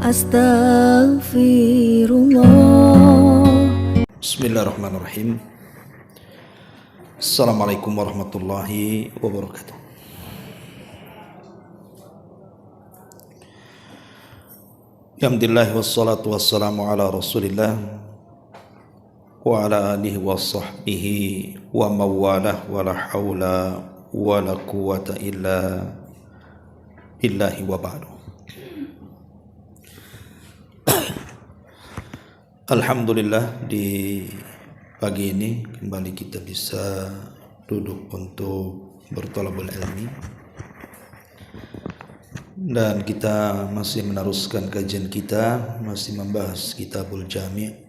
Astaghfirullah. Bismillahirrahmanirrahim. Assalamualaikum warahmatullahi wabarakatuh. Alhamdulillah wassalatu wassalamu ala Rasulillah wa ala alihi wa sahbihi wa mawalah wa la hawla wa la quwata illa billahi wa ba'du. Alhamdulillah, di pagi ini kembali kita bisa duduk untuk berthalabul ilmi, dan kita masih meneruskan kajian kita, masih membahas Kitabul Jami',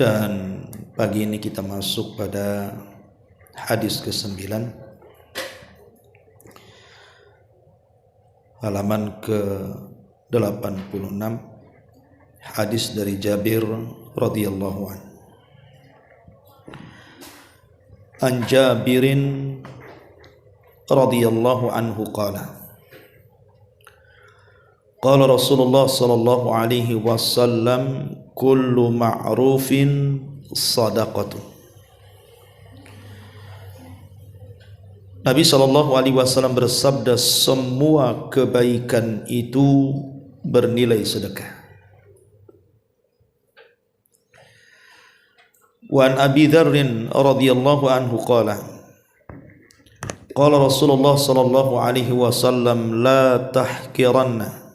dan pagi ini kita masuk pada hadis ke-9, halaman ke-86, hadis dari Jabir radhiyallahu anhu. An Jabirin radhiyallahu anhu qala qala Rasulullah sallallahu alaihi wasallam kullu ma'rufin sadaqatun. Nabi sallallahu alaihi wasallam bersabda, semua kebaikan itu bernilai sedekah. Wa an Abi Dzar radhiyallahu anhu qala qala Rasulullah sallallahu alaihi wasallam la tahqiranna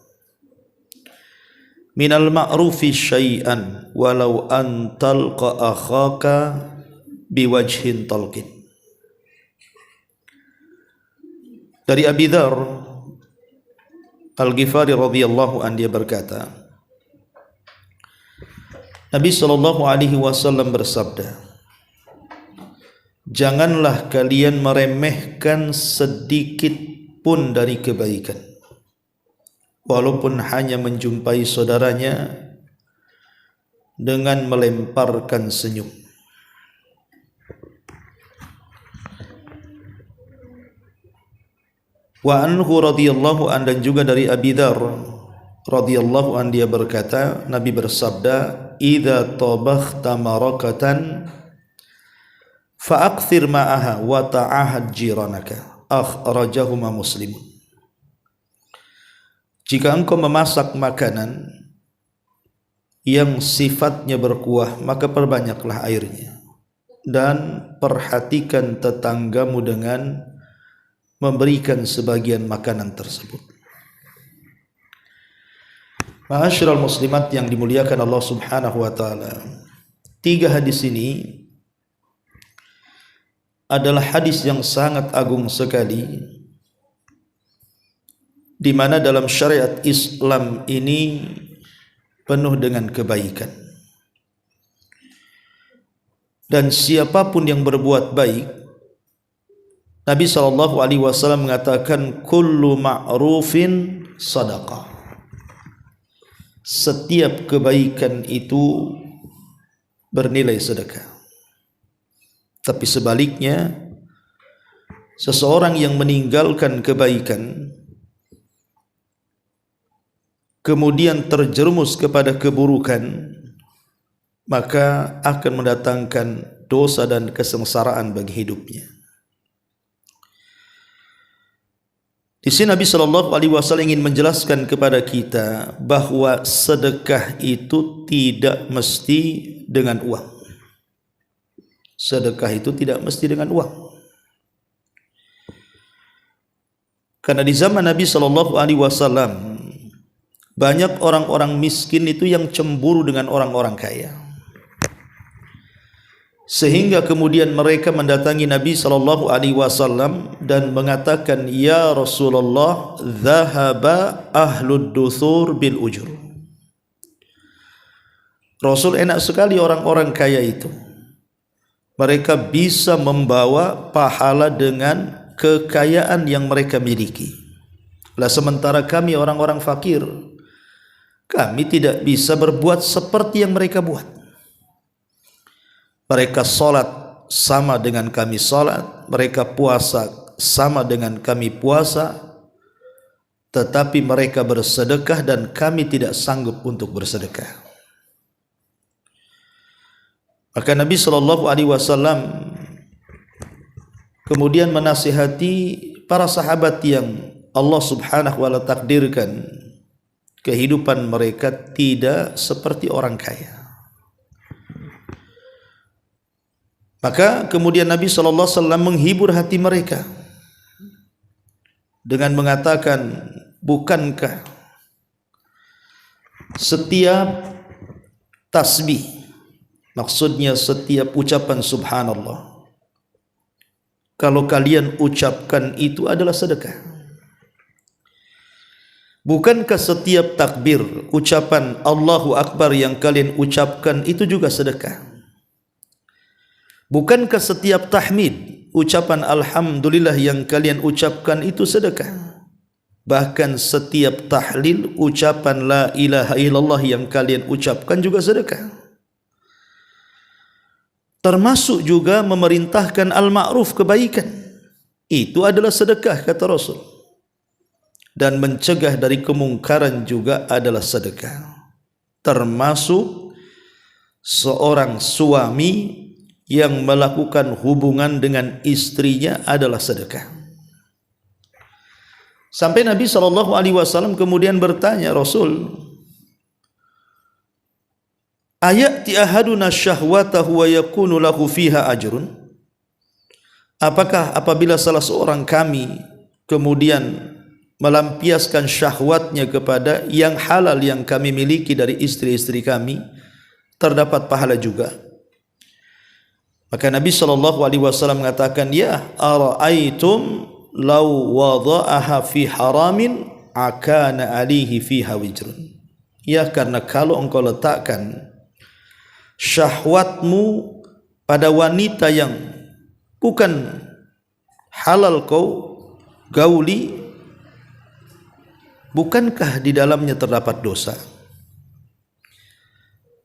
minal ma'rufi syai'an walau an talqa akhaka biwajhin talqin. Dari Abi Dzar Al-Ghifari radhiyallahu anhu, dia berkata, Nabi sallallahu alaihi wasallam bersabda, janganlah kalian meremehkan sedikit pun dari kebaikan, walaupun hanya menjumpai saudaranya dengan melemparkan senyum. Wa anhu radhiyallahu an, dan juga dari Abi Dzar radhiyallahu an, dia berkata, Nabi bersabda, idza tabakhta marakatan fa'akthir ma'aha wa ta'ahad jiranaka, akhrajahuma Muslimun. Jika engkau memasak makanan yang sifatnya berkuah, maka perbanyaklah airnya, dan perhatikan tetanggamu dengan memberikan sebagian makanan tersebut. Ma'asyiral muslimat yang dimuliakan Allah Subhanahu wa taala, tiga hadis ini adalah hadis yang sangat agung sekali, di mana dalam syariat Islam ini penuh dengan kebaikan. Dan siapapun yang berbuat baik, Nabi sallallahu alaihi wasallam mengatakan kullu ma'rufin sadaqah. Setiap kebaikan itu bernilai sedekah. Tapi sebaliknya, seseorang yang meninggalkan kebaikan kemudian terjerumus kepada keburukan, maka akan mendatangkan dosa dan kesengsaraan bagi hidupnya. Di sini Nabi sallallahu alaihi wasallam ingin menjelaskan kepada kita bahwa sedekah itu tidak mesti dengan uang. Sedekah itu tidak mesti dengan uang. Karena di zaman Nabi sallallahu alaihi wasallam banyak orang-orang miskin itu yang cemburu dengan orang-orang kaya, sehingga kemudian mereka mendatangi Nabi sallallahu alaihi wasallam dan mengatakan, ya Rasulullah, dhahaba ahlud duthur bil ujur. Rasul, enak sekali orang-orang kaya itu, mereka bisa membawa pahala dengan kekayaan yang mereka miliki. Lah sementara kami orang-orang fakir, kami tidak bisa berbuat seperti yang mereka buat. Mereka salat sama dengan kami salat, mereka puasa sama dengan kami puasa, tetapi mereka bersedekah dan kami tidak sanggup untuk bersedekah. Maka Nabi SAW kemudian menasihati para sahabat yang Allah Subhanahu wa ta'ala takdirkan kehidupan mereka tidak seperti orang kaya. Maka kemudian Nabi SAW menghibur hati mereka dengan mengatakan, bukankah setiap tasbih, maksudnya setiap ucapan subhanallah, kalau kalian ucapkan itu adalah sedekah? Bukankah setiap takbir, ucapan Allahu Akbar yang kalian ucapkan itu juga sedekah? Bukankah setiap tahmid, ucapan alhamdulillah yang kalian ucapkan itu sedekah? Bahkan setiap tahlil, ucapan la ilaha illallah yang kalian ucapkan juga sedekah. Termasuk juga memerintahkan al-ma'ruf, kebaikan. Itu adalah sedekah, kata Rasul. Dan mencegah dari kemungkaran juga adalah sedekah. Termasuk seorang suami yang melakukan hubungan dengan istrinya adalah sedekah. Sampai Nabi SAW kemudian bertanya, Rasul, ayati ahaduna syahwatahu wa yakunu lahu fiha ajrun? Apakah apabila salah seorang kami kemudian melampiaskan syahwatnya kepada yang halal yang kami miliki dari istri-istri kami, terdapat pahala juga? Maka Nabi SAW mengatakan, ya, ara'aitum law wada'aha fi haramin akana alihi fiha wijrun. Ya, karena kalau engkau letakkan syahwatmu pada wanita yang bukan halal kau gauli, bukankah di dalamnya terdapat dosa?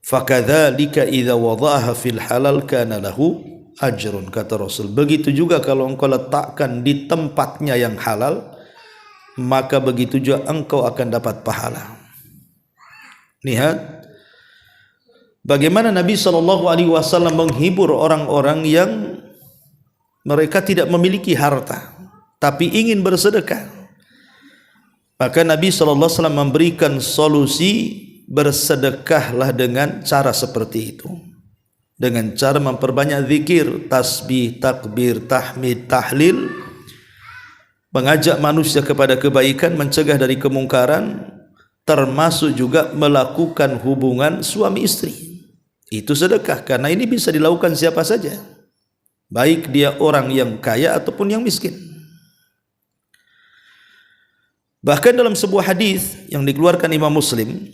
Fakadzalika idza wada'aha fil halal kana lahu ajrun, kata Rasul. Begitu juga kalau engkau letakkan di tempatnya yang halal, maka begitu juga engkau akan dapat pahala. Lihat bagaimana Nabi SAW menghibur orang-orang yang mereka tidak memiliki harta tapi ingin bersedekah. Maka Nabi SAW memberikan solusi, bersedekahlah dengan cara seperti itu, dengan cara memperbanyak zikir, tasbih, takbir, tahmid, tahlil, mengajak manusia kepada kebaikan, mencegah dari kemungkaran, termasuk juga melakukan hubungan suami istri. Itu sedekah, karena ini bisa dilakukan siapa saja, baik dia orang yang kaya ataupun yang miskin. Bahkan dalam sebuah hadis yang dikeluarkan Imam Muslim,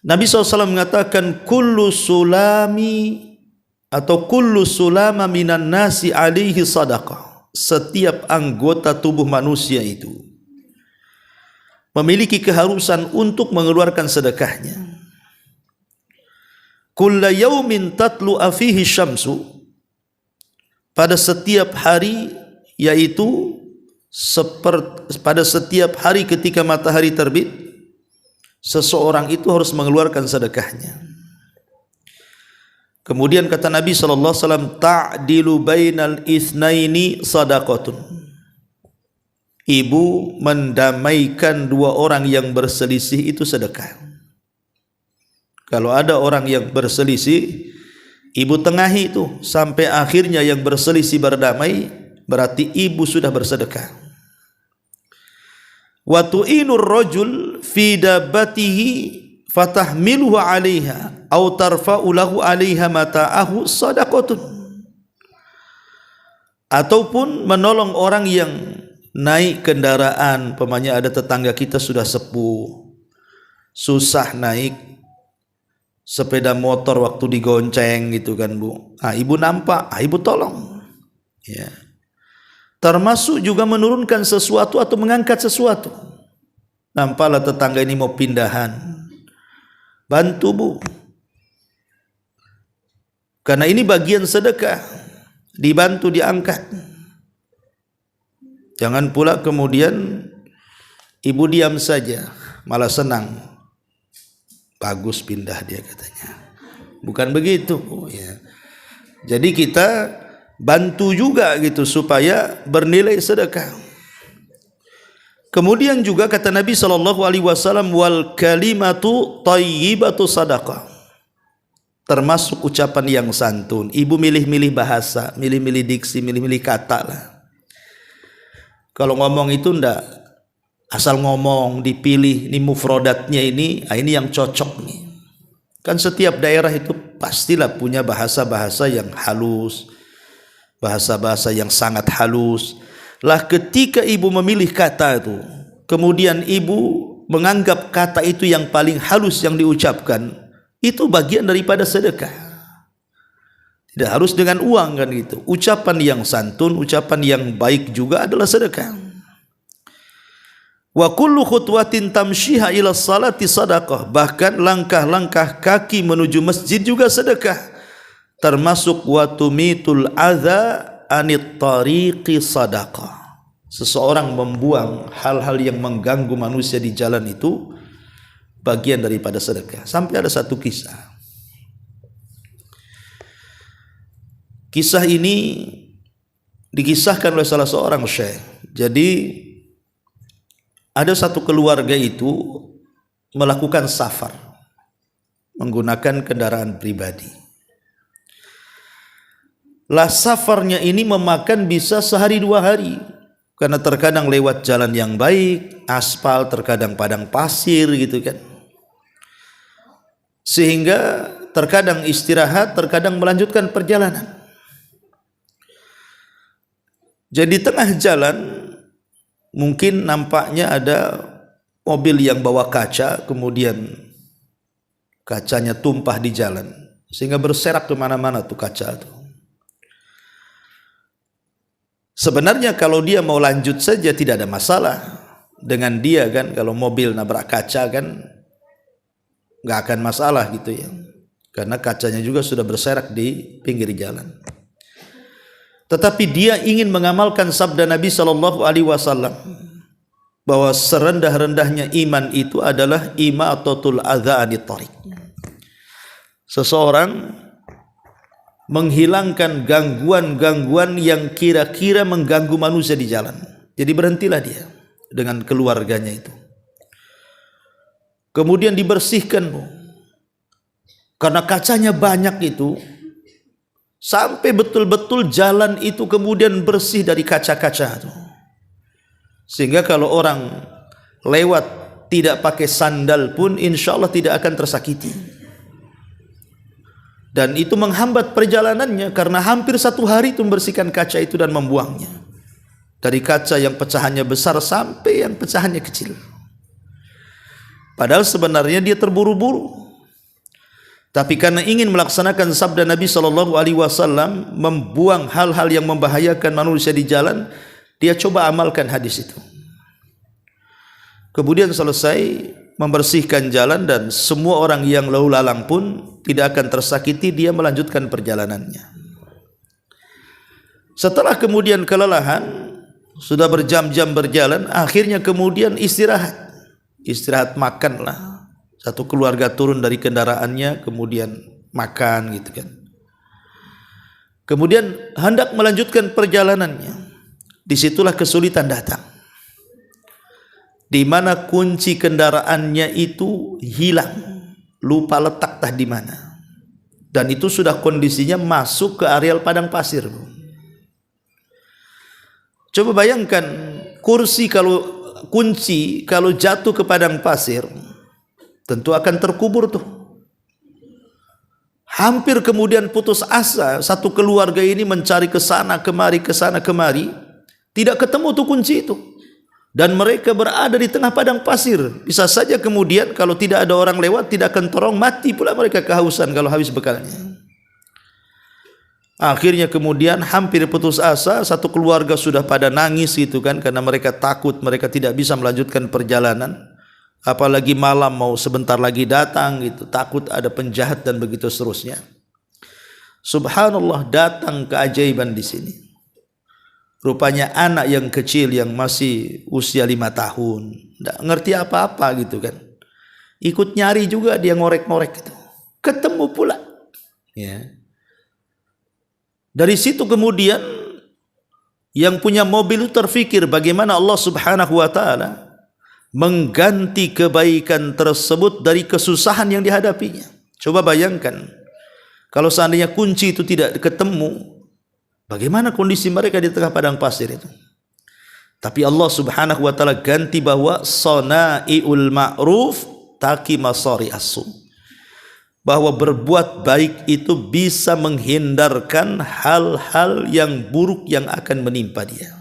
Nabi SAW mengatakan, kullu sulami atau kullu sulama minan nasi alaihi sadaqah. Setiap anggota tubuh manusia itu memiliki keharusan untuk mengeluarkan sedekahnya. Kulla yaumin tatlu afihi syamsu, pada setiap hari, yaitu pada setiap hari ketika matahari terbit, seseorang itu harus mengeluarkan sedekahnya. Kemudian kata Nabi SAW, ta'dilu bainal itsnaini sadaqatun. Ibu mendamaikan dua orang yang berselisih itu sedekah. Kalau ada orang yang berselisih, ibu tengahi itu sampai akhirnya yang berselisih berdamai, berarti ibu sudah bersedekah. Wa tu'inur rajul fi dabbatihi fatahmiluhu 'alaiha aw tarfa'u lahu 'alaiha mata'ahu shadaqatun. Ataupun menolong orang yang naik kendaraan, pemanya ada tetangga kita sudah sepuh, susah naik sepeda motor waktu digonceng gitu kan, Bu. Ibu nampak, ibu tolong. Ya. Termasuk juga menurunkan sesuatu atau mengangkat sesuatu. Nampaklah tetangga ini mau pindahan, bantu, Bu, karena ini bagian sedekah, dibantu diangkat. Jangan pula kemudian Ibu diam saja, malah senang. Bagus pindah dia katanya. Bukan begitu. Ya. Jadi kita bantu juga gitu supaya bernilai sedekah. Kemudian juga kata Nabi SAW, wal kalimatu thayyibatu sadaqah. Termasuk ucapan yang santun. Ibu milih-milih bahasa, milih-milih diksi, milih-milih kata lah. Kalau ngomong itu ndak asal ngomong, dipilih ini mufrodatnya ini yang cocok nih. Kan setiap daerah itu pastilah punya bahasa-bahasa yang halus, bahasa-bahasa yang sangat halus. Lah ketika ibu memilih kata itu, kemudian ibu menganggap kata itu yang paling halus yang diucapkan, itu bagian daripada sedekah. Tidak harus dengan uang kan gitu. Ucapan yang santun, ucapan yang baik juga adalah sedekah. Wa kullu khutwatin tamshiha ila salati sadaqah. Bahkan langkah-langkah kaki menuju masjid juga sedekah. Termasuk wa tumitul adza anit tariqi sadaqah. Seseorang membuang hal-hal yang mengganggu manusia di jalan itu bagian daripada sedekah. Sampai ada satu kisah. Kisah ini dikisahkan oleh salah seorang syekh. Jadi ada satu keluarga itu melakukan safar menggunakan kendaraan pribadi. Lah safarnya ini memakan bisa sehari 2 hari. Karena terkadang lewat jalan yang baik, aspal, terkadang padang pasir gitu kan. Sehingga terkadang istirahat, terkadang melanjutkan perjalanan. Jadi tengah jalan mungkin nampaknya ada mobil yang bawa kaca, kemudian kacanya tumpah di jalan sehingga berserak kemana-mana tuh kaca tuh. Sebenarnya kalau dia mau lanjut saja tidak ada masalah dengan dia kan, kalau mobil nabrak kaca kan nggak akan masalah gitu ya, karena kacanya juga sudah berserak di pinggir jalan. Tetapi dia ingin mengamalkan sabda Nabi SAW bahwa serendah-rendahnya iman itu adalah imatatul adza anit thariq. Seseorang menghilangkan gangguan-gangguan yang kira-kira mengganggu manusia di jalan. Jadi berhentilah dia dengan keluarganya itu. Kemudian dibersihkan, karena kacanya banyak itu, sampai betul-betul jalan itu kemudian bersih dari kaca-kaca itu. Sehingga kalau orang lewat tidak pakai sandal pun insya Allah tidak akan tersakiti. Dan itu menghambat perjalanannya karena hampir 1 hari itu membersihkan kaca itu dan membuangnya. Dari kaca yang pecahannya besar sampai yang pecahannya kecil. Padahal sebenarnya dia terburu-buru. Tapi karena ingin melaksanakan sabda Nabi SAW, membuang hal-hal yang membahayakan manusia di jalan, dia coba amalkan hadis itu. Kemudian selesai membersihkan jalan dan semua orang yang lalu lalang pun tidak akan tersakiti, dia melanjutkan perjalanannya. Setelah kemudian kelelahan, sudah berjam-jam berjalan, akhirnya kemudian istirahat makanlah. Satu keluarga turun dari kendaraannya, kemudian makan gitu kan. Kemudian hendak melanjutkan perjalanannya. Disitulah kesulitan datang. Di mana kunci kendaraannya itu hilang, lupa letak tah di mana. Dan itu sudah kondisinya masuk ke areal padang pasir. Coba bayangkan kunci kalau jatuh ke padang pasir, tentu akan terkubur tuh. Hampir kemudian putus asa, satu keluarga ini mencari ke sana kemari, tidak ketemu tuh kunci itu. Dan mereka berada di tengah padang pasir. Bisa saja kemudian kalau tidak ada orang lewat, tidak akan terong, mati pula mereka kehausan kalau habis bekalnya. Akhirnya kemudian hampir putus asa, satu keluarga sudah pada nangis gitu kan, karena mereka takut, mereka tidak bisa melanjutkan perjalanan. Apalagi malam mau sebentar lagi datang gitu, takut ada penjahat dan begitu seterusnya. Subhanallah, datang keajaiban di sini. Rupanya anak yang kecil yang masih usia 5 tahun, Tidak ngerti apa-apa gitu kan. Ikut nyari juga dia ngorek-ngorek gitu. Ketemu pula. Ya. Dari situ kemudian yang punya mobil itu terfikir bagaimana Allah Subhanahu wa taala mengganti kebaikan tersebut dari kesusahan yang dihadapinya. Coba bayangkan kalau seandainya kunci itu tidak ketemu, bagaimana kondisi mereka di tengah padang pasir itu. Tapi Allah Subhanahu wa taala ganti bahwa sana'iul ma'ruf taki masari asu, bahwa berbuat baik itu bisa menghindarkan hal-hal yang buruk yang akan menimpa dia.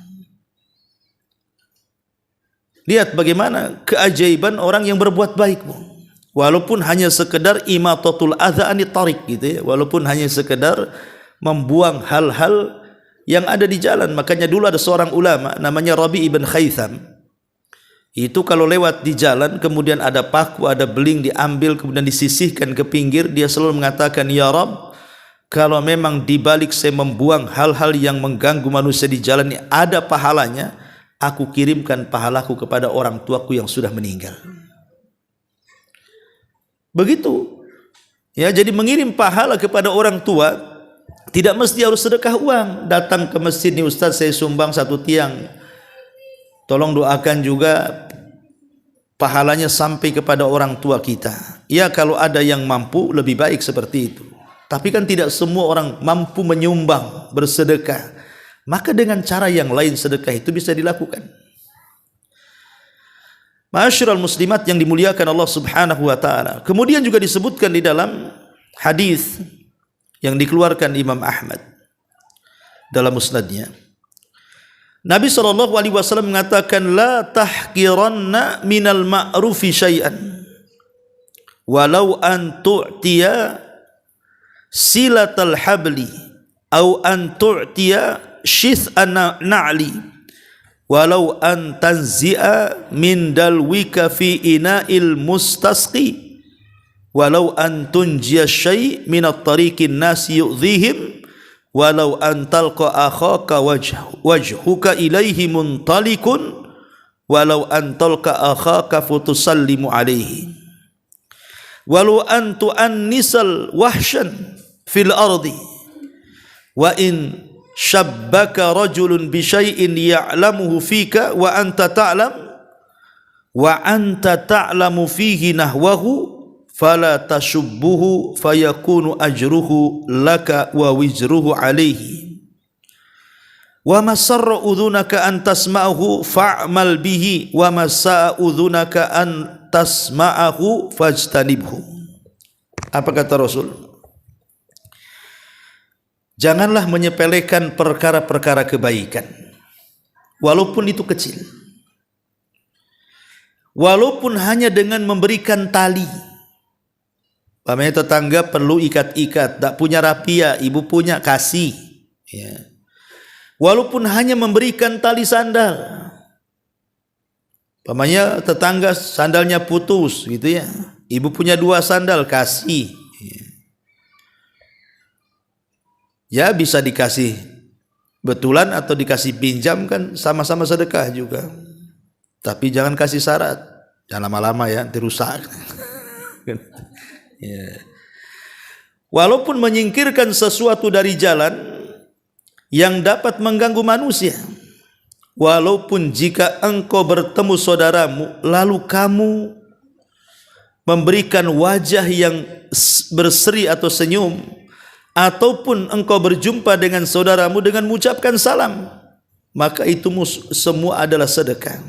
Lihat bagaimana keajaiban orang yang berbuat baik, walaupun hanya sekedar imatatul adza anit tariq gitu ya, walaupun hanya sekedar membuang hal-hal yang ada di jalan. Makanya dulu ada seorang ulama namanya Rabi ibn Khaytham. Itu kalau lewat di jalan kemudian ada paku, ada beling diambil kemudian disisihkan ke pinggir, dia selalu mengatakan, ya Rabb, kalau memang dibalik saya membuang hal-hal yang mengganggu manusia di jalan ini ada pahalanya, aku kirimkan pahalaku kepada orang tuaku yang sudah meninggal. Begitu. Ya, jadi mengirim pahala kepada orang tua tidak mesti harus sedekah uang. Datang ke masjid nih Ustaz, saya sumbang 1 tiang. Tolong doakan juga pahalanya sampai kepada orang tua kita. Ya, kalau ada yang mampu lebih baik seperti itu. Tapi kan tidak semua orang mampu menyumbang, bersedekah. Maka dengan cara yang lain sedekah itu bisa dilakukan. Ma'asyiral muslimat yang dimuliakan Allah Subhanahu wa taala. Kemudian juga disebutkan di dalam hadis yang dikeluarkan Imam Ahmad dalam musnadnya. Nabi SAW mengatakan, la tahqiranna minal ma'rufi syai'an walau an tu'tiya silatal habli au an tu'tiya syith'an na'li walau an tanzi'a min dalwika fi ina'il mustasqi walau an tunjiya syai' minat tariqin nasi yu'dhihim walau an talqa akhaka wajhuka ilaihi muntalikun walau an talqa akhaka futusallimu alaihi walau an tu'annisal wahshan fil ardi wa in syabbaka rajulun bi syai'in ya'lamuhu fika wa anta ta'lamu fihi nahwahu fala tashubbuhu fayakunu ajruhu laka wa wizruhu alaihi wa masarra udhunaka an tasma'ahu fa'mal bihi wa masa'a udhunaka an tasma'ahu fajtanibhu. Apa kata Rasul? Janganlah menyepelekan perkara-perkara kebaikan walaupun itu kecil, walaupun hanya dengan memberikan tali. Pamannya tetangga perlu ikat-ikat, tak punya rapia, ibu punya, kasih. Ya. Walaupun hanya memberikan tali sandal. Pamannya tetangga sandalnya putus, gitu ya. Ibu punya 2 sandal, kasih. Ya bisa dikasih betulan atau dikasih pinjam kan sama-sama sedekah juga. Tapi jangan kasih syarat, jangan lama-lama ya, nanti rusak. Ya. Walaupun menyingkirkan sesuatu dari jalan yang dapat mengganggu manusia, walaupun jika engkau bertemu saudaramu lalu kamu memberikan wajah yang berseri atau senyum, ataupun engkau berjumpa dengan saudaramu dengan mengucapkan salam, maka itu semua adalah sedekah.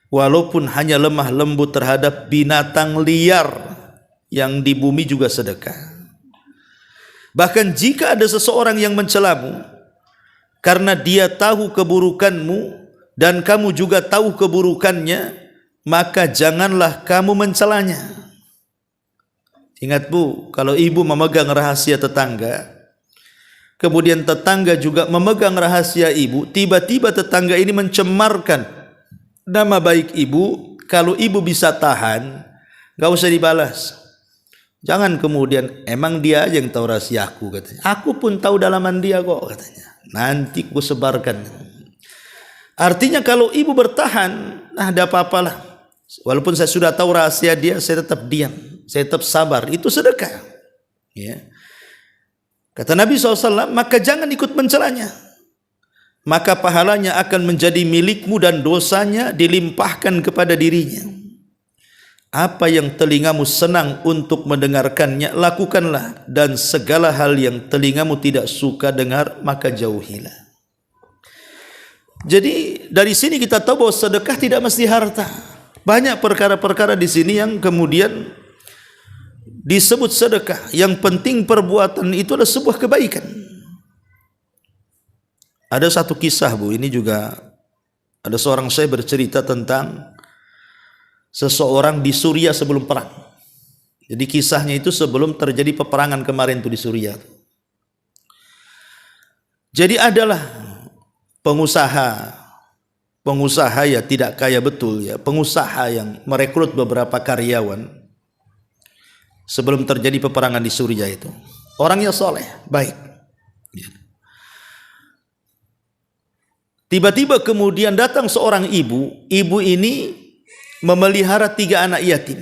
Walaupun hanya lemah lembut terhadap binatang liar yang di bumi juga sedekah. Bahkan jika ada seseorang yang mencelamu karena dia tahu keburukanmu dan kamu juga tahu keburukannya, maka janganlah kamu mencelanya. Ingat Bu, kalau ibu memegang rahasia tetangga, kemudian tetangga juga memegang rahasia ibu, tiba-tiba tetangga ini mencemarkan nama baik ibu, kalau ibu bisa tahan, gak usah dibalas. Jangan kemudian, emang dia aja yang tahu rahasiaku, katanya. Aku pun tahu dalaman dia kok, katanya. Nanti ku sebarkan. Artinya kalau ibu bertahan, ada apa-apalah. Walaupun saya sudah tahu rahasia dia, saya tetap diam, saya tetap sabar. Itu sedekah. Ya. Kata Nabi SAW, maka jangan ikut mencelanya. Maka pahalanya akan menjadi milikmu dan dosanya dilimpahkan kepada dirinya. Apa yang telingamu senang untuk mendengarkannya, lakukanlah. Dan segala hal yang telingamu tidak suka dengar, maka jauhilah. Jadi dari sini kita tahu bahwa sedekah tidak mesti harta. Banyak perkara-perkara di sini yang kemudian disebut sedekah. Yang penting perbuatan itu adalah sebuah kebaikan. Ada satu kisah, Bu, ini juga ada seorang saya bercerita tentang seseorang di Suriah sebelum perang. Jadi kisahnya itu sebelum terjadi peperangan kemarin itu di Suriah. Jadi adalah pengusaha ya tidak kaya betul ya, pengusaha yang merekrut beberapa karyawan sebelum terjadi peperangan di Suriah itu. Orangnya soleh, baik. Tiba-tiba kemudian datang seorang ibu. Ibu ini memelihara 3 anak yatim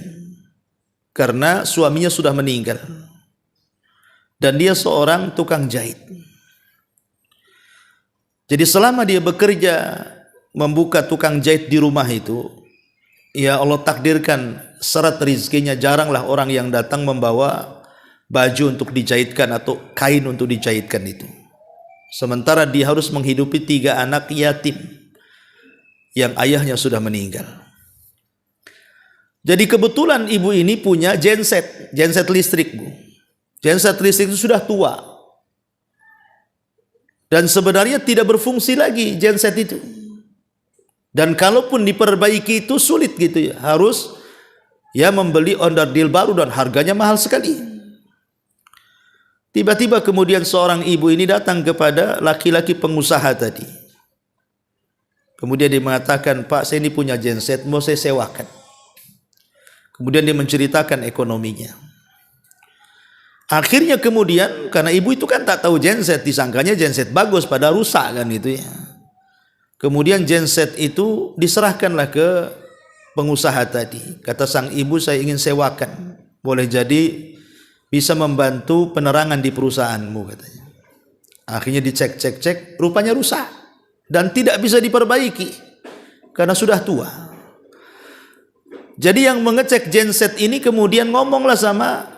karena suaminya sudah meninggal. Dan dia seorang tukang jahit. Jadi selama dia bekerja membuka tukang jahit di rumah itu, ya Allah takdirkan syarat rezekinya, jaranglah orang yang datang membawa baju untuk dijahitkan atau kain untuk dijahitkan itu. Sementara dia harus menghidupi 3 anak yatim yang ayahnya sudah meninggal. Jadi kebetulan ibu ini punya genset listrik, Bu. Genset listrik itu sudah tua. Dan sebenarnya tidak berfungsi lagi genset itu. Dan kalaupun diperbaiki itu sulit gitu ya. Harus ya membeli onderdil baru dan harganya mahal sekali. Tiba-tiba kemudian seorang ibu ini datang kepada laki-laki pengusaha tadi. Kemudian dia mengatakan, Pak, saya ini punya genset, mau saya sewakan. Kemudian dia menceritakan ekonominya. Akhirnya kemudian, karena ibu itu kan tak tahu genset, disangkanya genset bagus, pada rusak kan itu ya. Kemudian genset itu diserahkanlah ke pengusaha tadi. Kata sang ibu, saya ingin sewakan. Boleh jadi bisa membantu penerangan di perusahaanmu, katanya. Akhirnya dicek, rupanya rusak dan tidak bisa diperbaiki karena sudah tua. Jadi yang mengecek genset ini kemudian ngomonglah sama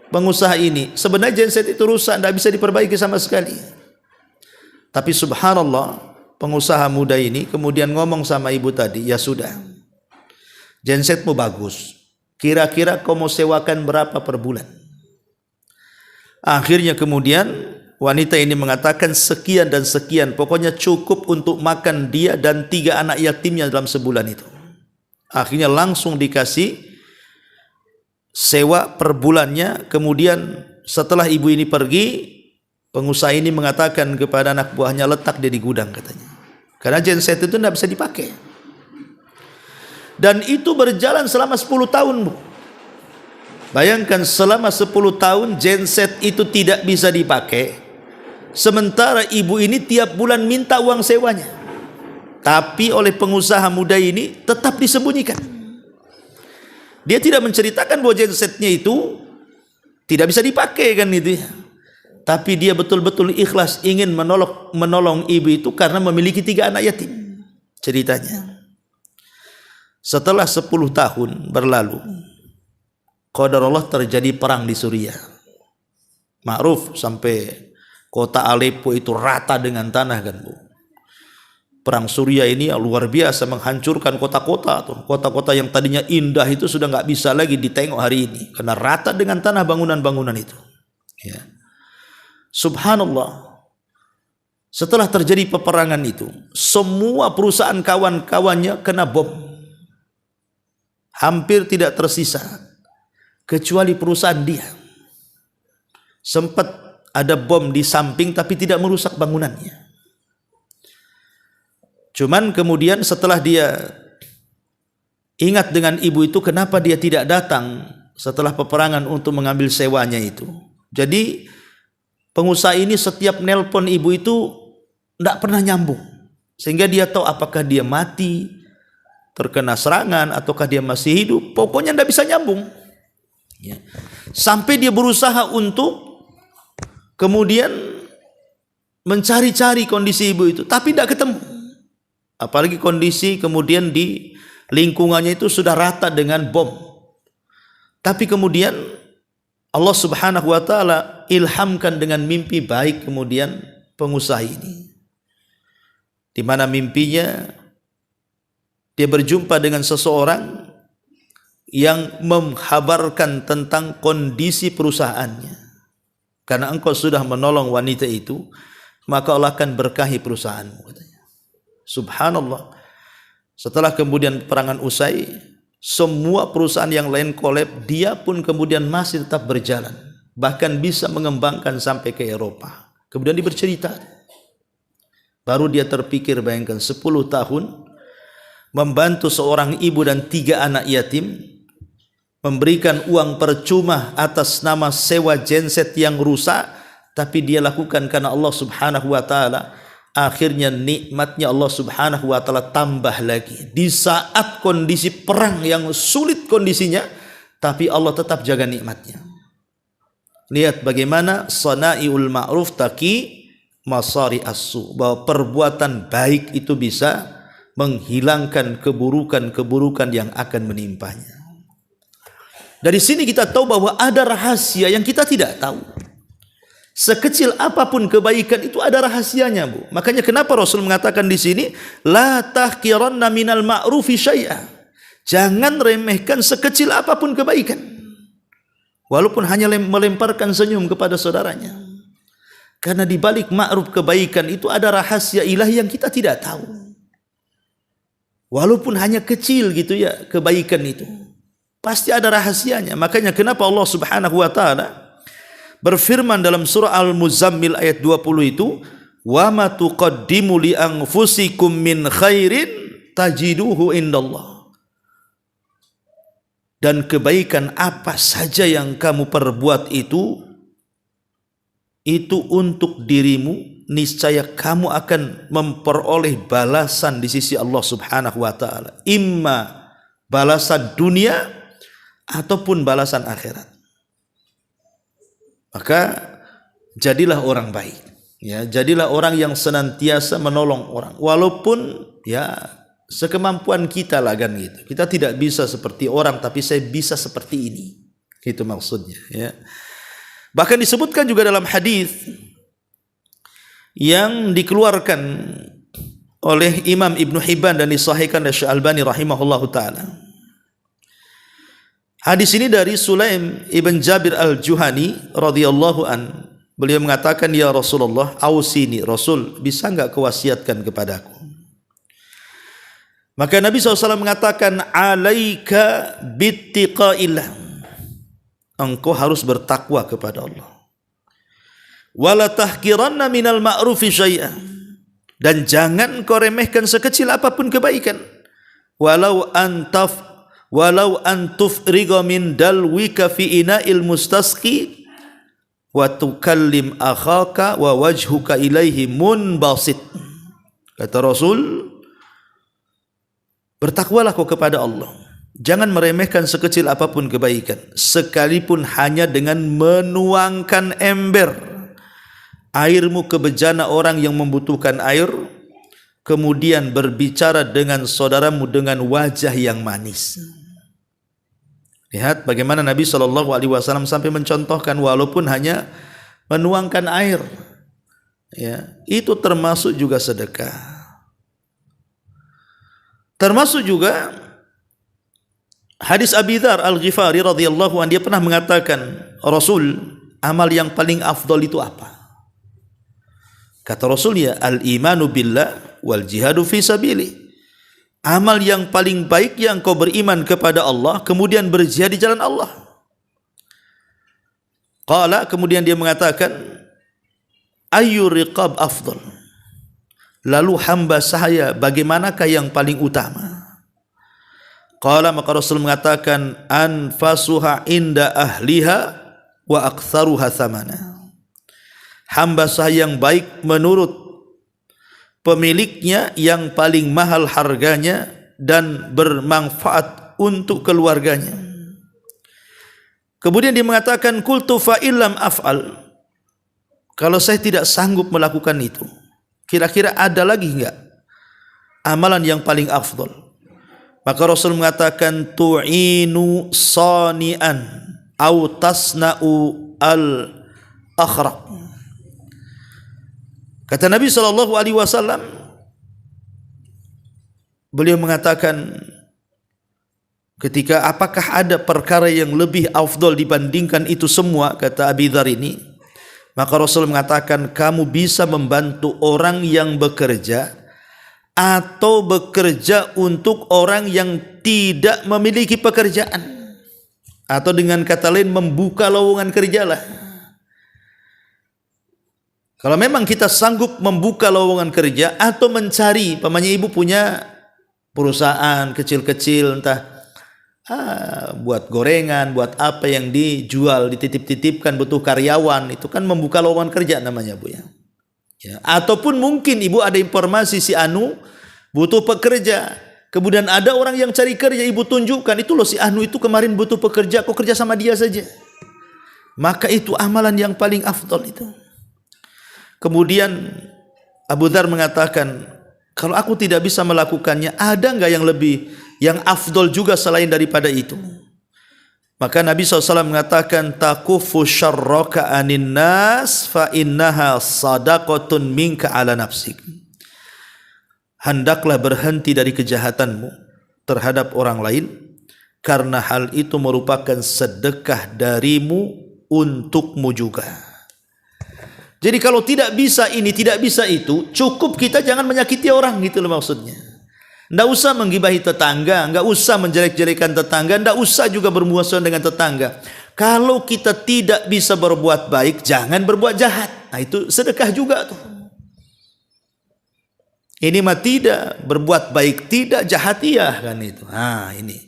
pengusaha ini, sebenarnya genset itu rusak, tidak bisa diperbaiki sama sekali. Tapi subhanallah, pengusaha muda ini kemudian ngomong sama ibu tadi, ya sudah, gensetmu bagus, kira-kira kau mau sewakan berapa per bulan? Akhirnya kemudian wanita ini mengatakan sekian dan sekian, pokoknya cukup untuk makan dia dan 3 anak yatimnya dalam sebulan itu. Akhirnya langsung dikasih sewa per bulannya. Kemudian setelah ibu ini pergi, pengusaha ini mengatakan kepada anak buahnya, letak dia di gudang, katanya. Karena genset itu tidak bisa dipakai. Dan itu berjalan selama 10 tahun, Bu. Bayangkan selama 10 tahun genset itu tidak bisa dipakai. Sementara ibu ini tiap bulan minta uang sewanya. Tapi oleh pengusaha muda ini tetap disembunyikan. Dia tidak menceritakan bahwa gensetnya itu tidak bisa dipakai kan itu ya. Tapi dia betul-betul ikhlas ingin menolong ibu itu karena memiliki 3 anak yatim. Ceritanya, setelah 10 tahun berlalu, qadarullah terjadi perang di Suriah. Ma'ruf sampai kota Aleppo itu rata dengan tanah kan, Bu. Perang Suriah ini luar biasa, menghancurkan kota-kota tuh. Kota-kota yang tadinya indah itu sudah nggak bisa lagi ditengok hari ini karena rata dengan tanah bangunan-bangunan itu. Ya. Subhanallah. Setelah terjadi peperangan itu, semua perusahaan kawan-kawannya kena bom. Hampir tidak tersisa kecuali perusahaan dia. Sempat ada bom di samping tapi tidak merusak bangunannya. Cuman kemudian setelah dia ingat dengan ibu itu, kenapa dia tidak datang setelah peperangan untuk mengambil sewanya itu. Jadi pengusaha ini setiap nelpon ibu itu tidak pernah nyambung. Sehingga dia tahu apakah dia mati, terkena serangan ataukah dia masih hidup, pokoknya tidak bisa nyambung. Ya. Sampai dia berusaha untuk kemudian mencari-cari kondisi ibu itu, tapi tidak ketemu. Apalagi kondisi kemudian di lingkungannya itu sudah rata dengan bom. Tapi kemudian Allah Subhanahu wa taala ilhamkan dengan mimpi baik kemudian pengusaha ini. Di mana mimpinya dia berjumpa dengan seseorang yang menghabarkan tentang kondisi perusahaannya. Karena engkau sudah menolong wanita itu, maka Allah akan berkahi perusahaanmu, katanya. Subhanallah. Setelah kemudian peperangan usai, semua perusahaan yang lain kolab, dia pun kemudian masih tetap berjalan, bahkan bisa mengembangkan sampai ke Eropa. Kemudian dia bercerita, baru dia terpikir, bayangkan 10 tahun membantu seorang ibu dan 3 anak yatim, memberikan uang percuma atas nama sewa genset yang rusak, tapi dia lakukan karena Allah Subhanahu wa taala. Akhirnya nikmatnya Allah Subhanahu wa taala tambah lagi. Di saat kondisi perang yang sulit kondisinya, tapi Allah tetap jaga nikmatnya. Lihat bagaimana sana'iul ma'ruf taqi masari as-su, bahwa perbuatan baik itu bisa menghilangkan keburukan-keburukan yang akan menimpanya. Dari sini kita tahu bahwa ada rahasia yang kita tidak tahu. Sekecil apapun kebaikan itu ada rahasianya, Bu. Makanya kenapa Rasul mengatakan di sini, la tahqiranna minal ma'rufi syai'a. Jangan remehkan sekecil apapun kebaikan. Walaupun hanya melemparkan senyum kepada saudaranya. Karena di balik ma'ruf kebaikan itu ada rahasia ilahi yang kita tidak tahu. Walaupun hanya kecil gitu ya kebaikan itu, pasti ada rahasianya. Makanya kenapa Allah Subhanahu wa taala berfirman dalam surah Al-Muzammil ayat 20 itu, wa ma tuqaddimu li anfusikum min khairin tajiduhu indallah. Dan kebaikan apa saja yang kamu perbuat itu untuk dirimu, niscaya kamu akan memperoleh balasan di sisi Allah Subhanahu wa taala. Imma balasan dunia ataupun balasan akhirat. Maka jadilah orang baik, ya, jadilah orang yang senantiasa menolong orang, walaupun ya sekemampuan kita lah kan gitu. Kita tidak bisa seperti orang, tapi saya bisa seperti ini, itu maksudnya. Ya. Bahkan disebutkan juga dalam hadis yang dikeluarkan oleh Imam Ibn Hibban dan disahihkan oleh Syekh Albani rahimahullahu taala. Hadis ini dari Sulaim ibn Jabir al-Juhani radhiyallahu an. Beliau mengatakan, ya Rasulullah, ausini, Rasul, bisa enggak kewasiatkan kepadaku? Maka Nabi SAW mengatakan, alaika bittiqaillah, engkau harus bertakwa kepada Allah. Wala tahqiranna minal ma'rufi syai'a, dan jangan kau remehkan sekecil apapun kebaikan. Walau antufriga min dalwika fi ina'il mustasqi wa tukallim akhaka wa wajhuka ilaihi munbasit. Kata Rasul, bertakwalah kau kepada Allah. Jangan meremehkan sekecil apapun kebaikan, sekalipun hanya dengan menuangkan ember airmu ke bejana orang yang membutuhkan air, kemudian berbicara dengan saudaramu dengan wajah yang manis. Lihat bagaimana Nabi SAW sampai mencontohkan, walaupun hanya menuangkan air, ya, itu termasuk juga sedekah. Termasuk juga hadis Abi Dzar Al-Ghifari radhiyallahu anhu, dia pernah mengatakan, Rasul, amal yang paling afdal itu apa? Kata Rasul, ya, al-imanu billah wal jihadu fi sabili. Amal yang paling baik yang kau beriman kepada Allah, kemudian berjihad di jalan Allah. Qala, kemudian dia mengatakan, ayyu riqab afdal? Lalu hamba saya bagaimanakah yang paling utama? Qala, maka Rasul mengatakan, anfasuha inda ahliha wa aktsaruha thamana. Hamba saya yang baik menurut pemiliknya, yang paling mahal harganya dan bermanfaat untuk keluarganya. Kemudian dia mengatakan, qultu fa illam af'al, kalau saya tidak sanggup melakukan itu, kira-kira ada lagi enggak amalan yang paling afdal? Maka Rasul mengatakan, tu'inu sani'an au tasna'u al-akhraq. Kata Nabi SAW, beliau mengatakan, ketika apakah ada perkara yang lebih afdal dibandingkan itu semua, kata Abi Dzar ini, maka Rasul mengatakan, kamu bisa membantu orang yang bekerja atau bekerja untuk orang yang tidak memiliki pekerjaan, atau dengan kata lain membuka lowongan kerjalah. Kalau memang kita sanggup membuka lowongan kerja atau mencari, pamannya ibu punya perusahaan kecil-kecil, entah buat gorengan, buat apa yang dijual, dititip-titipkan, butuh karyawan, itu kan membuka lowongan kerja namanya, Bu ya. Ataupun mungkin ibu ada informasi si anu butuh pekerja, kemudian ada orang yang cari kerja, ibu tunjukkan, itu loh si anu itu kemarin butuh pekerja, kok kerja sama dia saja. Maka itu amalan yang paling afdal itu. Kemudian Abu Dzar mengatakan, kalau aku tidak bisa melakukannya, ada enggak yang lebih, yang afdol juga selain daripada itu? Maka Nabi SAW mengatakan, takufu syarraka anin nas fa innaha sadaqatun minka ala nafsik. Hendaklah berhenti dari kejahatanmu terhadap orang lain, karena hal itu merupakan sedekah darimu untukmu juga. Jadi kalau tidak bisa ini, tidak bisa itu, cukup kita jangan menyakiti orang, gitu loh maksudnya. Tidak usah menggibahi tetangga, enggak usah menjelek-jelekan tetangga, tidak usah juga bermusuhan dengan tetangga. Kalau kita tidak bisa berbuat baik, jangan berbuat jahat. Nah itu sedekah juga tuh. Ini mah tidak, berbuat baik tidak, jahat iya kan itu. Nah ini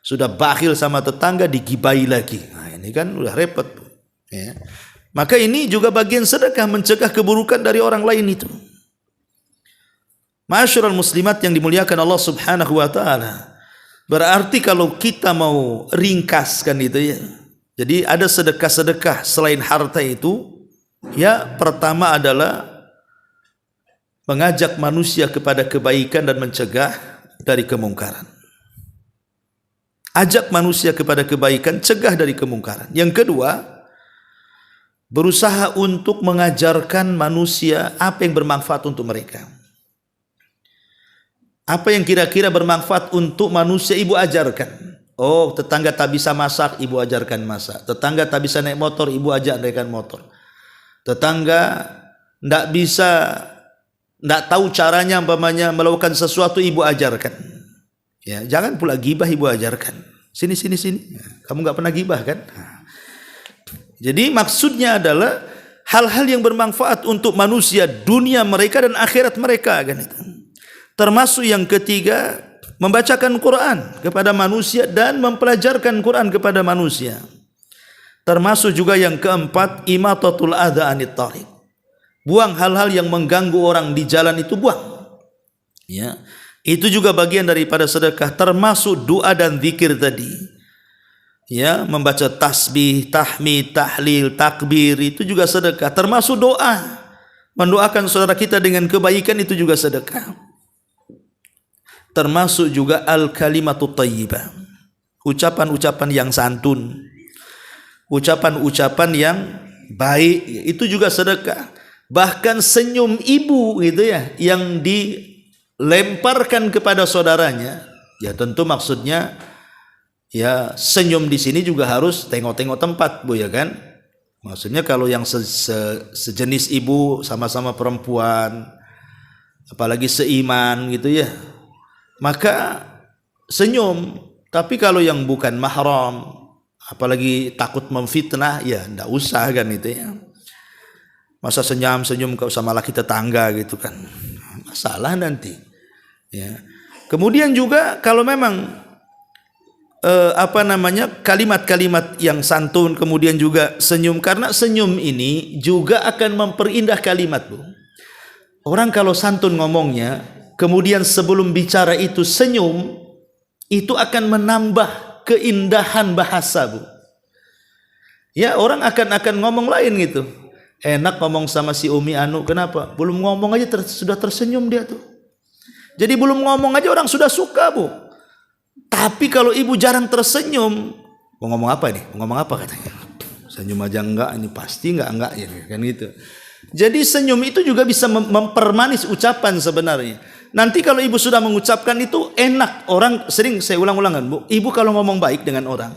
sudah bakhil sama tetangga, digibahi lagi. Nah ini kan udah repot tuh. Ya. Maka ini juga bagian sedekah, mencegah keburukan dari orang lain itu. Ma'asyiral muslimat yang dimuliakan Allah Subhanahu wa taala. Berarti kalau kita mau ringkaskan itu ya. Jadi ada sedekah-sedekah selain harta itu, ya pertama adalah mengajak manusia kepada kebaikan dan mencegah dari kemungkaran. Ajak manusia kepada kebaikan, cegah dari kemungkaran. Yang kedua, berusaha untuk mengajarkan manusia apa yang bermanfaat untuk mereka. Apa yang kira-kira bermanfaat untuk manusia, ibu ajarkan. Oh, tetangga tak bisa masak, ibu ajarkan masak. Tetangga tak bisa naik motor, ibu ajarkan motor. Tetangga tidak tahu caranya umpamanya melakukan sesuatu, ibu ajarkan. Ya, jangan pula gibah, ibu ajarkan. Sini. Kamu nggak pernah gibah kan? Jadi maksudnya adalah hal-hal yang bermanfaat untuk manusia, dunia mereka dan akhirat mereka kan itu. Termasuk yang ketiga, membacakan Quran kepada manusia dan mempelajarkan Quran kepada manusia. Termasuk juga yang keempat, imatatul adza anit thariq. Buang hal-hal yang mengganggu orang di jalan itu, buang. Ya. Itu juga bagian daripada sedekah, termasuk doa dan zikir tadi. Ya, membaca tasbih, tahmid, tahlil, takbir, itu juga sedekah. Termasuk doa, mendoakan saudara kita dengan kebaikan, itu juga sedekah. Termasuk juga al-kalimatut thayyibah, ucapan-ucapan yang santun, ucapan-ucapan yang baik, itu juga sedekah. Bahkan senyum ibu gitu ya, yang dilemparkan kepada saudaranya, ya tentu maksudnya ya senyum di sini juga harus tengok-tengok tempat, Bu ya kan? Maksudnya kalau yang sejenis ibu, sama-sama perempuan, apalagi seiman gitu ya, maka senyum. Tapi kalau yang bukan mahram, apalagi takut memfitnah, ya ndak usah kan itu ya. Masa senyum kau sama laki tetangga gitu kan, masalah nanti. Ya. Kemudian juga kalau memang kalimat-kalimat yang santun, kemudian juga senyum, karena senyum ini juga akan memperindah kalimat, Bu. Orang kalau santun ngomongnya, kemudian sebelum bicara itu senyum, itu akan menambah keindahan bahasa, Bu. Ya, orang akan ngomong lain gitu. Enak ngomong sama si Umi Anu, kenapa? Belum ngomong aja sudah tersenyum dia tuh. Jadi belum ngomong aja orang sudah suka, Bu. Tapi kalau ibu jarang tersenyum, mau ngomong apa nih? Mau ngomong apa katanya? Senyum aja enggak, ini pasti enggak ya kan gitu. Jadi senyum itu juga bisa mempermanis ucapan sebenarnya. Nanti kalau ibu sudah mengucapkan itu enak, orang sering saya ulang-ulangan, Bu. Ibu kalau ngomong baik dengan orang,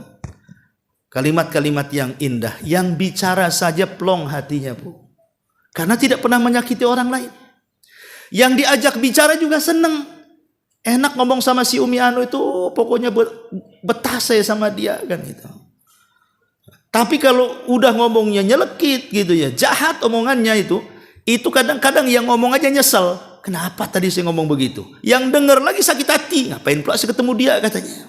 kalimat-kalimat yang indah, yang bicara saja plong hatinya, Bu. Karena tidak pernah menyakiti orang lain. Yang diajak bicara juga senang. Enak ngomong sama si Umi Anu itu, pokoknya betah saya sama dia kan gitu. Tapi kalau udah ngomongnya nyelekit gitu ya, jahat omongannya itu kadang-kadang yang ngomong aja nyesel. Kenapa tadi saya ngomong begitu? Yang dengar lagi sakit hati. Ngapain pula saya ketemu dia katanya.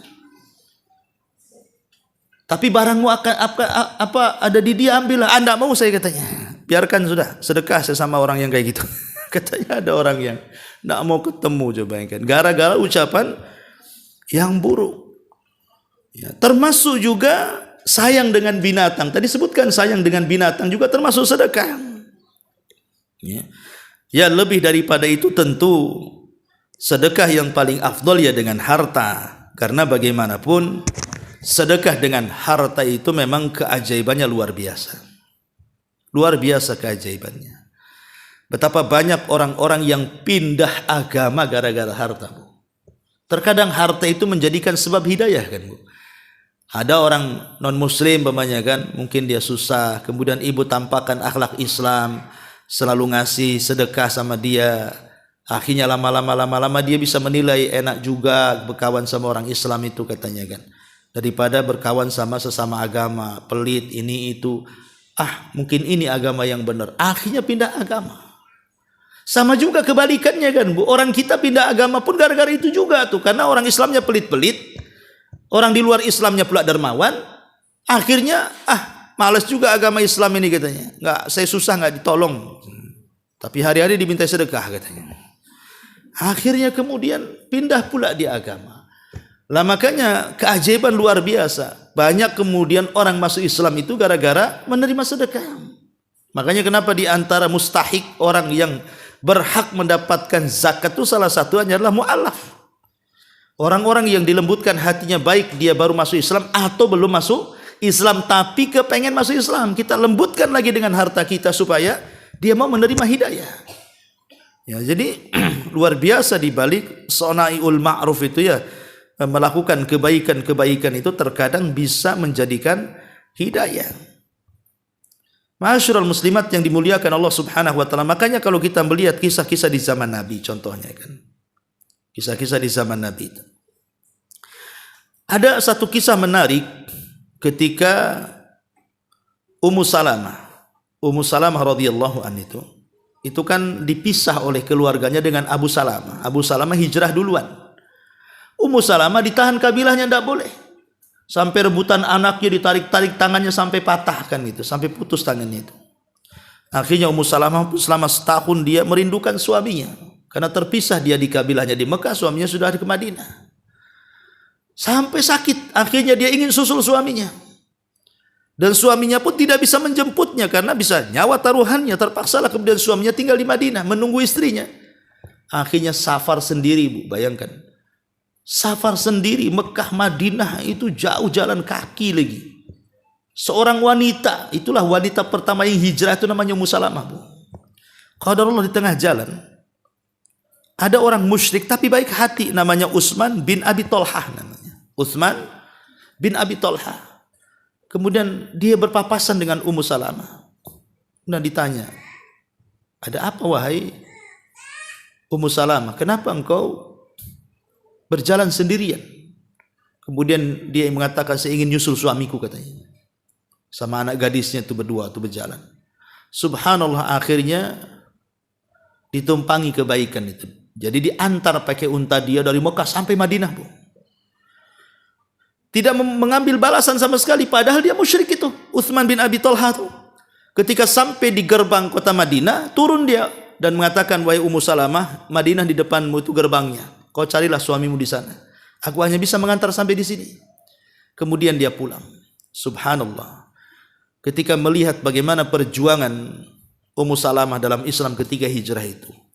Tapi barangmu apa ada di dia, ambillah. Anda mau saya katanya. Biarkan sudah, sedekah saya sama orang yang kayak gitu. Katanya ada orang yang tidak mau ketemu, coba bayangkan. Gara-gara ucapan yang buruk. Ya, termasuk juga sayang dengan binatang. Tadi sebutkan sayang dengan binatang juga termasuk sedekah. Ya, lebih daripada itu tentu sedekah yang paling afdol ya dengan harta. Karena bagaimanapun sedekah dengan harta itu memang keajaibannya luar biasa. Luar biasa keajaibannya. Betapa banyak orang-orang yang pindah agama gara-gara harta, Bu. Terkadang harta itu menjadikan sebab hidayah kan, Bu. Ada orang non-muslim umpamanya kan, mungkin dia susah, kemudian ibu tampakkan akhlak Islam, selalu ngasih sedekah sama dia. Akhirnya lama-lama dia bisa menilai enak juga berkawan sama orang Islam itu katanya kan. Daripada berkawan sama sesama agama, pelit ini itu. Mungkin ini agama yang benar. Akhirnya pindah agama. Sama juga kebalikannya kan, Bu. Orang kita pindah agama pun gara-gara itu juga tuh. Karena orang Islamnya pelit-pelit. Orang di luar Islamnya pula dermawan. Akhirnya malas juga agama Islam ini katanya. Saya susah ditolong. Tapi hari-hari diminta sedekah katanya. Akhirnya kemudian pindah pula di agama. Lah makanya keajaiban luar biasa. Banyak kemudian orang masuk Islam itu gara-gara menerima sedekah. Makanya kenapa di antara mustahik orang yang berhak mendapatkan zakat itu salah satunya adalah mu'alaf. Orang-orang yang dilembutkan hatinya baik dia baru masuk Islam atau belum masuk Islam tapi kepengen masuk Islam. Kita lembutkan lagi dengan harta kita supaya dia mau menerima hidayah. Ya, jadi luar biasa di balik sonaiul ma'ruf itu ya, melakukan kebaikan-kebaikan itu terkadang bisa menjadikan hidayah. Ma'asyiral muslimat yang dimuliakan Allah Subhanahu wa taala. Makanya kalau kita melihat kisah-kisah di zaman Nabi contohnya kan. Kisah-kisah di zaman Nabi itu. Ada satu kisah menarik ketika Ummu Salamah radhiyallahu anha itu kan dipisah oleh keluarganya dengan Abu Salamah. Abu Salamah hijrah duluan. Ummu Salamah ditahan kabilahnya tidak boleh. Sampai rebutan anaknya ditarik-tarik tangannya sampai patah kan gitu, sampai putus tangannya itu. Akhirnya Ummu Salamah selama setahun dia merindukan suaminya. Karena terpisah dia di kabilahnya di Mekah, suaminya sudah ke Madinah. Sampai sakit, akhirnya dia ingin susul suaminya. Dan suaminya pun tidak bisa menjemputnya karena bisa nyawa taruhannya. Terpaksalah kemudian suaminya tinggal di Madinah menunggu istrinya. Akhirnya safar sendiri, Bu, bayangkan. Safar sendiri, Mekah Madinah itu jauh jalan kaki lagi. Seorang wanita, itulah wanita pertama yang hijrah itu namanya Ummu Salamah, Bu. Qadarullah di tengah jalan. Ada orang musyrik tapi baik hati namanya Utsman bin Abi Thalhah namanya. Utsman bin Abi Thalhah. Kemudian dia berpapasan dengan Ummu Salamah. Kemudian ditanya, "Ada apa wahai Ummu Salamah? Kenapa engkau berjalan sendirian?" Kemudian dia mengatakan, "Saya ingin nyusul suamiku," katanya. Sama anak gadisnya itu berdua itu berjalan. Subhanallah, akhirnya ditumpangi kebaikan itu. Jadi diantar pakai unta dia dari Mekah sampai Madinah, Bu. Tidak mengambil balasan sama sekali, padahal dia musyrik itu. Utsman bin Abi Thalhah itu. Ketika sampai di gerbang kota Madinah, turun dia dan mengatakan, wahai Ummu Salamah, Madinah di depanmu itu gerbangnya. Kau carilah suamimu di sana. Aku hanya bisa mengantar sampai di sini. Kemudian dia pulang. Subhanallah. Ketika melihat bagaimana perjuangan Ummu Salamah dalam Islam ketika hijrah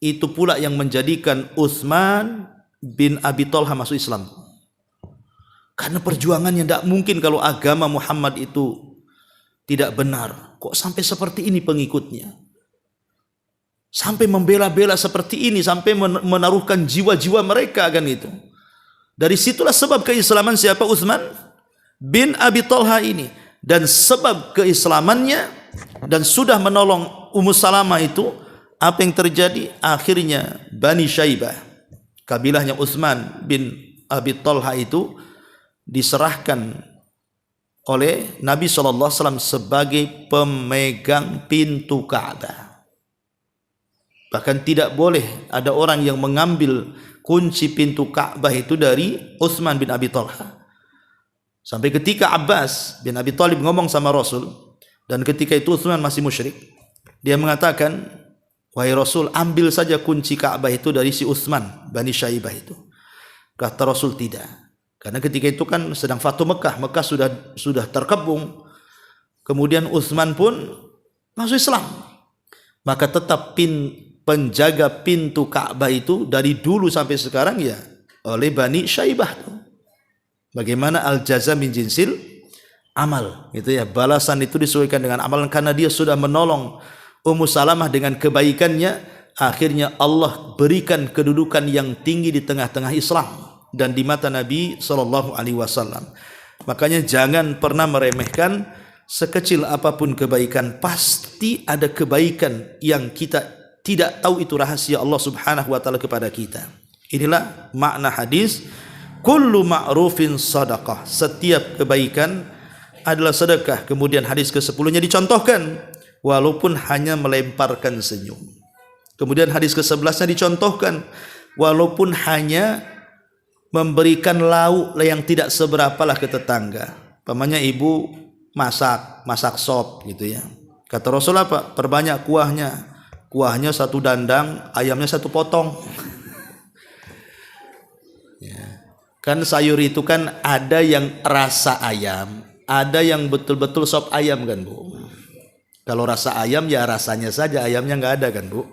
itu pula yang menjadikan Utsman bin Abi Thalha masuk Islam. Karena perjuangannya tidak mungkin kalau agama Muhammad itu tidak benar. Kok sampai seperti ini pengikutnya? Sampai membela-bela seperti ini, sampai menaruhkan jiwa-jiwa mereka kan itu. Dari situlah sebab keislaman siapa? Utsman bin Abi Thalha ini. Dan sebab keislamannya dan sudah menolong Ummu Salamah itu, apa yang terjadi? Akhirnya Bani Syaibah, kabilahnya Utsman bin Abi Thalha itu diserahkan oleh Nabi SAW sebagai pemegang pintu Ka'bah. Bahkan tidak boleh ada orang yang mengambil kunci pintu Ka'bah itu dari Utsman bin Abi Thalha. Sampai ketika Abbas bin Abi Thalib ngomong sama Rasul, dan ketika itu Utsman masih musyrik, dia mengatakan, wahai Rasul, ambil saja kunci Ka'bah itu dari si Utsman Bani Syaibah itu. Kata Rasul, tidak. Karena ketika itu kan sedang Fatu Mekah, Mekah sudah terkepung. Kemudian Utsman pun masuk Islam. Maka tetap penjaga pintu Ka'bah itu dari dulu sampai sekarang ya oleh Bani Syaibah tuh. Bagaimana al-jaza min jinsil amal, gitu ya. Balasan itu disesuaikan dengan amal, karena dia sudah menolong Ummu Salamah dengan kebaikannya. Akhirnya Allah berikan kedudukan yang tinggi di tengah-tengah Islam dan di mata Nabi SAW. Makanya jangan pernah meremehkan sekecil apapun kebaikan. Pasti ada kebaikan yang kita tidak tahu, itu rahasia Allah Subhanahu wa taala kepada kita. Inilah makna hadis kullu ma'rufin sadaqah, setiap kebaikan adalah sedekah. Kemudian hadis ke-10-nya dicontohkan, walaupun hanya melemparkan senyum. Kemudian hadis ke-11-nya dicontohkan, walaupun hanya memberikan lauk yang tidak seberapa lah ke tetangga. Pamannya ibu masak sop gitu ya. Kata Rasul apa? Perbanyak kuahnya. Kuahnya 1 dandang, ayamnya 1 potong. Ya. Kan sayur itu kan ada yang rasa ayam, ada yang betul-betul sop ayam kan Bu. Kalau rasa ayam ya rasanya saja, ayamnya nggak ada kan Bu.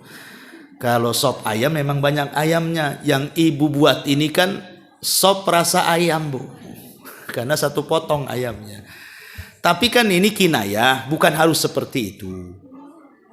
Kalau sop ayam memang banyak ayamnya. Yang ibu buat ini kan sop rasa ayam Bu, karena 1 potong ayamnya. Tapi kan ini kinayah, bukan harus seperti itu.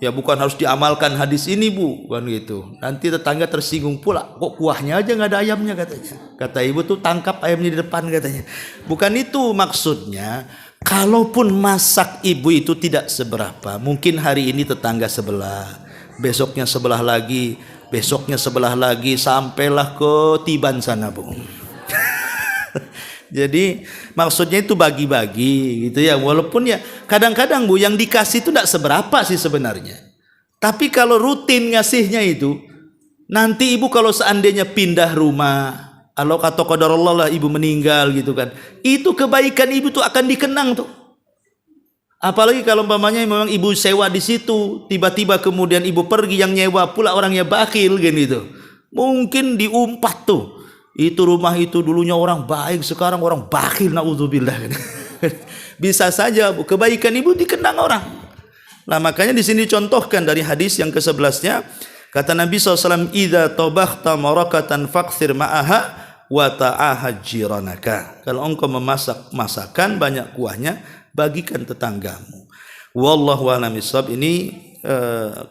Ya bukan harus diamalkan hadis ini Bu, kan gitu. Nanti tetangga tersinggung pula, kok kuahnya aja nggak ada ayamnya katanya. Kata ibu tuh, tangkap ayamnya di depan katanya. Bukan itu maksudnya. Kalaupun masak ibu itu tidak seberapa, mungkin hari ini tetangga sebelah, besoknya sebelah lagi, besoknya sebelah lagi, sampailah ke Tiban sana Bu. Jadi maksudnya itu bagi-bagi gitu ya. Walaupun ya kadang-kadang Bu, yang dikasih itu tidak seberapa sih sebenarnya. Tapi kalau rutin ngasihnya itu, nanti ibu kalau seandainya pindah rumah, kalau kata qadarullah lah ibu meninggal gitu kan, itu kebaikan ibu tuh akan dikenang tuh. Apalagi kalau umpamanya memang ibu sewa di situ, tiba-tiba kemudian ibu pergi, yang nyewa pula orangnya bakhil gitu. Mungkin diumpat tuh. Itu rumah itu dulunya orang baik, sekarang orang bakhil, naudzubillah. Bisa saja Bu, kebaikan ibu dikenang orang. Nah makanya di sini contohkan dari hadis yang ke-11-nya, kata Nabi SAW, idza tabakhta marakatan faqthir ma'aha wa ta'ahad jiranaka. Kalau engkau memasak masakan banyak kuahnya, bagikan tetanggamu. Wallahu a'lam bishawab. Ini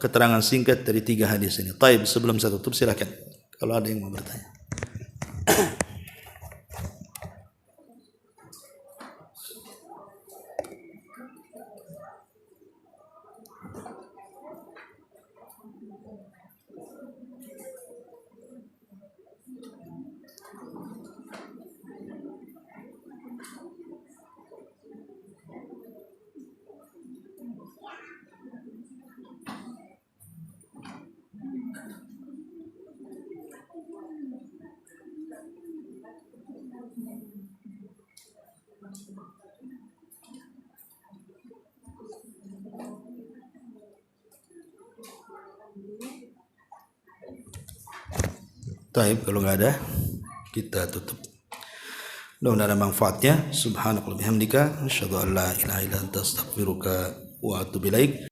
keterangan singkat dari 3 hadis ini. Taib, sebelum saya tutup silakan kalau ada yang mau bertanya. Taib, kalau nggak ada kita tutup. Mudah-mudahan ada manfaatnya. Subhanakallahumma bihamdika asyhadu an la ilaha illa anta astaghfiruka wa atubu ilaik.